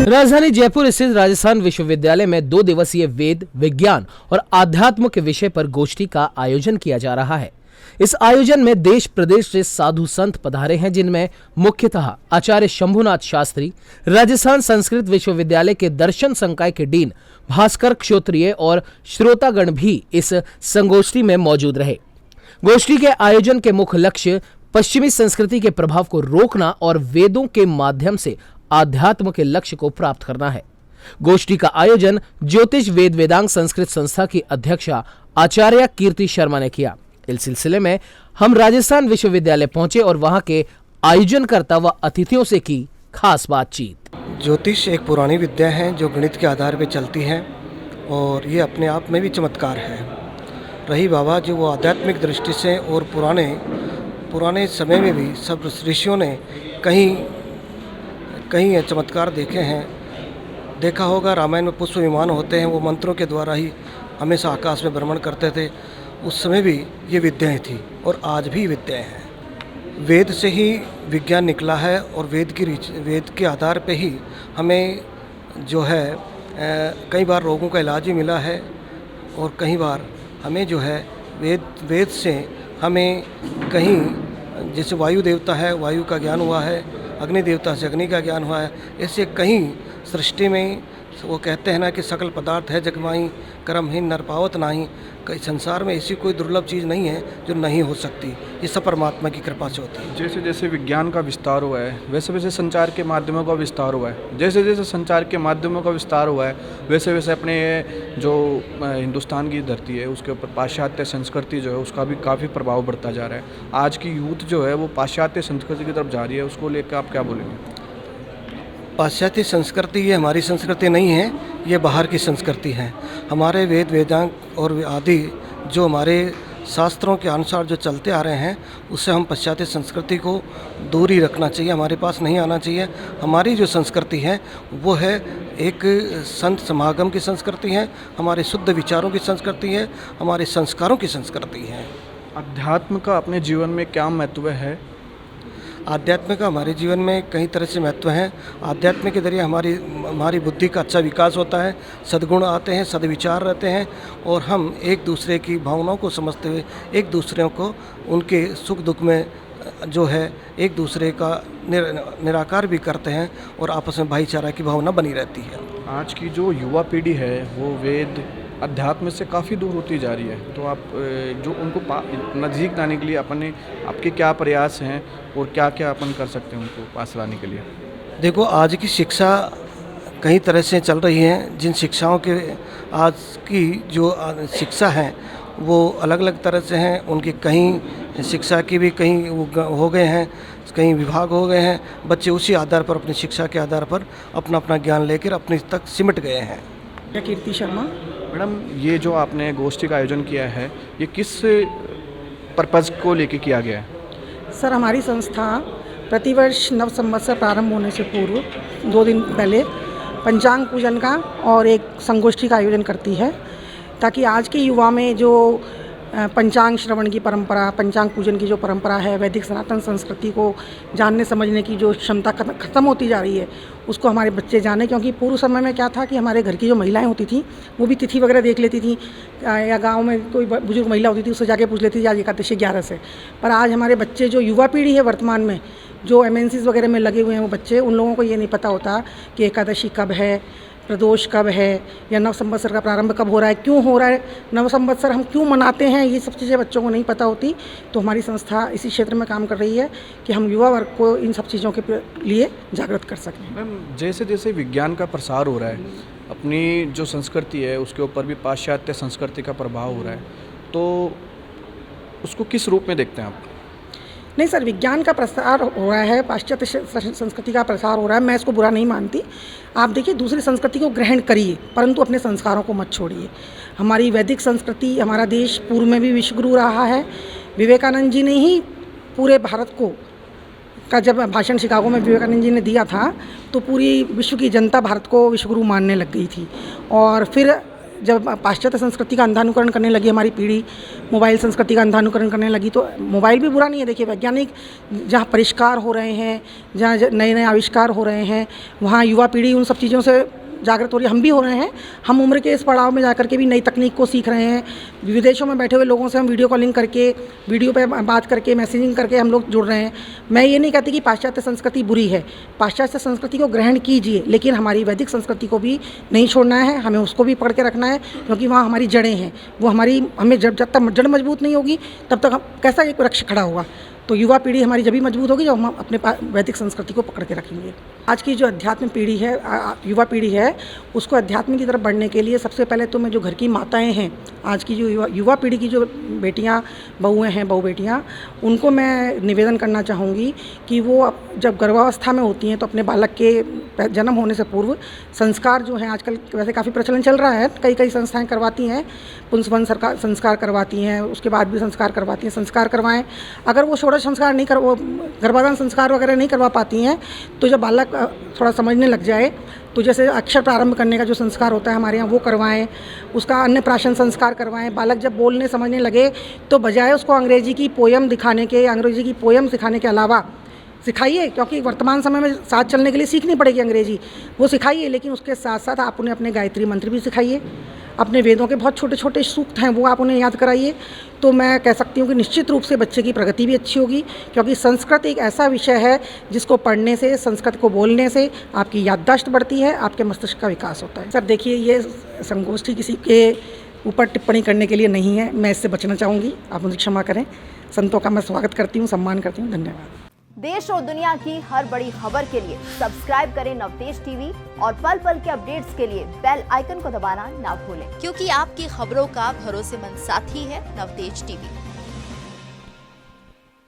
राजधानी जयपुर स्थित राजस्थान विश्वविद्यालय में 2 दिवसीय वेद, विज्ञान और आध्यात्म के विषय पर गोष्ठी का आयोजन किया जा रहा है। इस आयोजन में देश प्रदेश से साधु संत पधारे हैं, जिनमें मुख्यतः आचार्य शंभुनाथ शास्त्री, राजस्थान संस्कृत विश्वविद्यालय के दर्शन संकाय के डीन भास्कर क्षोत्रिय और श्रोतागण भी इस संगोष्ठी में मौजूद रहे। गोष्ठी के आयोजन के मुख्य लक्ष्य पश्चिमी संस्कृति के प्रभाव को रोकना और वेदों के माध्यम से आध्यात्म के लक्ष्य को प्राप्त करना है। गोष्ठी का आयोजन ज्योतिष वेद वेदांग संस्कृत संस्था की अध्यक्षा आचार्य कीर्ति शर्मा ने किया। इस सिलसिले में हम राजस्थान विश्वविद्यालय पहुंचे और वहां के आयोजनकर्ता व अतिथियों से की खास बातचीत। ज्योतिष एक पुरानी विद्या है जो गणित के आधार पर चलती है और ये अपने आप में भी चमत्कार है। रही बाबा जो वो आध्यात्मिक दृष्टि से और पुराने समय में भी सब ऋषियों ने कहीं चमत्कार देखे हैं। देखा होगा रामायण में पुष्प विमान होते हैं, वो मंत्रों के द्वारा ही हमेशा आकाश में भ्रमण करते थे। उस समय भी ये विद्याएं थी और आज भी विद्याएं हैं। वेद से ही विज्ञान निकला है और वेद के आधार पे ही हमें जो है कई बार रोगों का इलाज भी मिला है और कई बार हमें जो है वेद से हमें कहीं जैसे वायु देवता है, वायु का ज्ञान हुआ है, अग्नि देवता से अग्नि का ज्ञान हुआ है। ऐसे कहीं सृष्टि में वो कहते हैं ना कि सकल पदार्थ है जगमाही, कर्महीन नर पावत नाही। कई संसार में ऐसी कोई दुर्लभ चीज़ नहीं है जो नहीं हो सकती। ये सब परमात्मा की कृपा से होती है। जैसे जैसे विज्ञान का विस्तार हुआ है वैसे वैसे संचार के माध्यमों का विस्तार हुआ है। जैसे जैसे संचार के माध्यमों का विस्तार हुआ है वैसे वैसे अपने जो हिंदुस्तान की धरती है उसके ऊपर पाश्चात्य संस्कृति जो है उसका भी काफ़ी प्रभाव बढ़ता जा रहा है। आज की यूथ जो है वो पाश्चात्य संस्कृति की तरफ जा रही है, उसको लेकर आप क्या बोलेंगे? पाश्चात्य संस्कृति ये हमारी संस्कृति नहीं है, ये बाहर की संस्कृति है। हमारे वेद वेदांग और आदि जो हमारे शास्त्रों के अनुसार जो चलते आ रहे हैं उससे हम पाश्चात्य संस्कृति को दूर ही रखना चाहिए, हमारे पास नहीं आना चाहिए। हमारी जो संस्कृति है वो है एक संत समागम की संस्कृति है, हमारे शुद्ध विचारों की संस्कृति है, हमारे संस्कारों की संस्कृति है। अध्यात्म का अपने जीवन में क्या महत्व है? आध्यात्म का हमारे जीवन में कई तरह से महत्व है। आध्यात्म के जरिए हमारी बुद्धि का अच्छा विकास होता है, सद्गुण आते हैं, सद्विचार रहते हैं और हम एक दूसरे की भावनाओं को समझते हुए एक दूसरे को उनके सुख दुख में जो है एक दूसरे का निराकार भी करते हैं और आपस में भाईचारा की भावना बनी रहती है। आज की जो युवा पीढ़ी है वो वेद अध्यात्म से काफ़ी दूर होती जा रही है, तो आप जो उनको नज़दीक लाने के लिए आपके क्या प्रयास हैं और क्या क्या अपन कर सकते हैं उनको पास लाने के लिए? देखो, आज की शिक्षा कई तरह से चल रही है। जिन शिक्षाओं के आज की जो शिक्षा है वो अलग अलग तरह से हैं। उनकी कहीं शिक्षा की भी कहीं हो गए हैं, कहीं विभाग हो गए हैं। बच्चे उसी आधार पर अपनी शिक्षा के आधार पर अपना ज्ञान लेकर अपने तक सिमट गए हैं। कीर्ति शर्मा। मैडम, ये जो आपने गोष्ठी का आयोजन किया है ये किस पर्पज़ को लेके किया गया है? सर, हमारी संस्था प्रतिवर्ष नव संवत्सर प्रारंभ होने से पूर्व 2 दिन पहले पंचांग पूजन का और एक संगोष्ठी का आयोजन करती है, ताकि आज के युवा में जो पंचांग श्रवण की परंपरा, पंचांग पूजन की जो परंपरा है, वैदिक सनातन संस्कृति को जानने समझने की जो क्षमता ख़त्म होती जा रही है उसको हमारे बच्चे जाने। क्योंकि पूर्व समय में क्या था कि हमारे घर की जो महिलाएं होती थी वो भी तिथि वगैरह देख लेती थी, या गांव में कोई बुजुर्ग महिला होती थी उससे जाके पूछ लेती थी आज एकादशी 11 से। पर आज हमारे बच्चे जो युवा पीढ़ी है वर्तमान में जो MNCs वगैरह में लगे हुए हैं वो बच्चे, उन लोगों को ये नहीं पता होता कि एकादशी कब है, प्रदोष कब है, या नव संवत्सर का प्रारंभ कब हो रहा है, क्यों हो रहा है, नव संवत्सर हम क्यों मनाते हैं, ये सब चीज़ें बच्चों को नहीं पता होती। तो हमारी संस्था इसी क्षेत्र में काम कर रही है कि हम युवा वर्ग को इन सब चीज़ों के लिए जागृत कर सकें। मैम, जैसे जैसे विज्ञान का प्रसार हो रहा है, अपनी जो संस्कृति है उसके ऊपर भी पाश्चात्य संस्कृति का प्रभाव हो रहा है, तो उसको किस रूप में देखते हैं आप? नहीं सर, विज्ञान का प्रसार हो रहा है, पाश्चात्य संस्कृति का प्रसार हो रहा है, मैं इसको बुरा नहीं मानती। आप देखिए, दूसरी संस्कृति को ग्रहण करिए परंतु अपने संस्कारों को मत छोड़िए। हमारी वैदिक संस्कृति, हमारा देश पूर्व में भी विश्वगुरु रहा है। विवेकानंद जी ने ही पूरे भारत को का जब भाषण शिकागो में विवेकानंद जी ने दिया था तो पूरी विश्व की जनता भारत को विश्वगुरु मानने लग गई थी। और फिर जब पाश्चात्य संस्कृति का अंधानुकरण करने लगी हमारी पीढ़ी, मोबाइल संस्कृति का अंधानुकरण करने लगी, तो मोबाइल भी बुरा नहीं है। देखिए वैज्ञानिक जहाँ परिष्कार हो रहे हैं, जहाँ नए नए आविष्कार हो रहे हैं, वहाँ युवा पीढ़ी उन सब चीज़ों से जागृत हो रही है। हम भी हो रहे हैं। हम उम्र के इस पड़ाव में जाकर के भी नई तकनीक को सीख रहे हैं। विदेशों में बैठे हुए लोगों से हम वीडियो कॉलिंग करके, वीडियो पे बात करके, मैसेजिंग करके हम लोग जुड़ रहे हैं। मैं ये नहीं कहती कि पाश्चात्य संस्कृति बुरी है। पाश्चात्य संस्कृति को ग्रहण कीजिए, लेकिन हमारी वैदिक संस्कृति को भी नहीं छोड़ना है। हमें उसको भी पकड़ के रखना है, क्योंकि वहाँ हमारी जड़ें हैं। वो हमें जब तक जड़ मजबूत नहीं होगी, तब तक हम कैसा एक वृक्ष खड़ा होगा। तो युवा पीढ़ी हमारी जब भी मजबूत होगी, जब हम अपने वैदिक संस्कृति को पकड़ के रखेंगे। आज की जो अध्यात्म पीढ़ी है, युवा पीढ़ी है, उसको अध्यात्म की तरफ बढ़ने के लिए सबसे पहले तो मैं जो घर की माताएं हैं, आज की जो युवा पीढ़ी की जो बेटियां, बहुएं हैं, बहू बेटियां, उनको मैं निवेदन करना चाहूँगी कि वो जब गर्भावस्था में होती हैं तो अपने बालक के जन्म होने से पूर्व संस्कार जो हैं, आजकल वैसे काफ़ी प्रचलन चल रहा है, कई संस्थाएँ करवाती हैं, पुंसवन संस्कार करवाती हैं, उसके बाद भी संस्कार करवाती हैं। संस्कार करवाएँ। अगर वो षोडश संस्कार नहीं वो गर्भाधान संस्कार वगैरह नहीं करवा पाती हैं, तो जब बालक थोड़ा समझने लग जाए, तो जैसे अक्षर प्रारंभ करने का जो संस्कार होता है हमारे यहाँ, वो करवाएं। उसका अन्नप्राशन संस्कार करवाएं। बालक जब बोलने समझने लगे, तो बजाय उसको अंग्रेजी की पोयम दिखाने के, अंग्रेजी की पोयम सिखाने के अलावा सिखाइए, क्योंकि वर्तमान समय में साथ चलने के लिए सीखनी पड़ेगी अंग्रेजी, वो सिखाइए। लेकिन उसके साथ साथ आप उन्हें अपने गायत्री मंत्र भी सिखाइए। अपने वेदों के बहुत छोटे छोटे सूक्त हैं, वो आप उन्हें याद कराइए। तो मैं कह सकती हूँ कि निश्चित रूप से बच्चे की प्रगति भी अच्छी होगी, क्योंकि संस्कृत एक ऐसा विषय है जिसको पढ़ने से, संस्कृत को बोलने से आपकी याददाश्त बढ़ती है, आपके मस्तिष्क का विकास होता है। सर देखिए, ये संगोष्ठी किसी के ऊपर टिप्पणी करने के लिए नहीं है। मैं इससे बचना चाहूँगी, आप मुझे क्षमा करें। संतों का मैं स्वागत करती हूँ, सम्मान करती हूँ। धन्यवाद। देश और दुनिया की हर बड़ी खबर के लिए सब्सक्राइब करें नवतेज टीवी और पल पल के अपडेट्स के लिए बेल आइकन को दबाना ना भूलें, क्योंकि आपकी खबरों का भरोसेमंद साथी है नवतेज टीवी।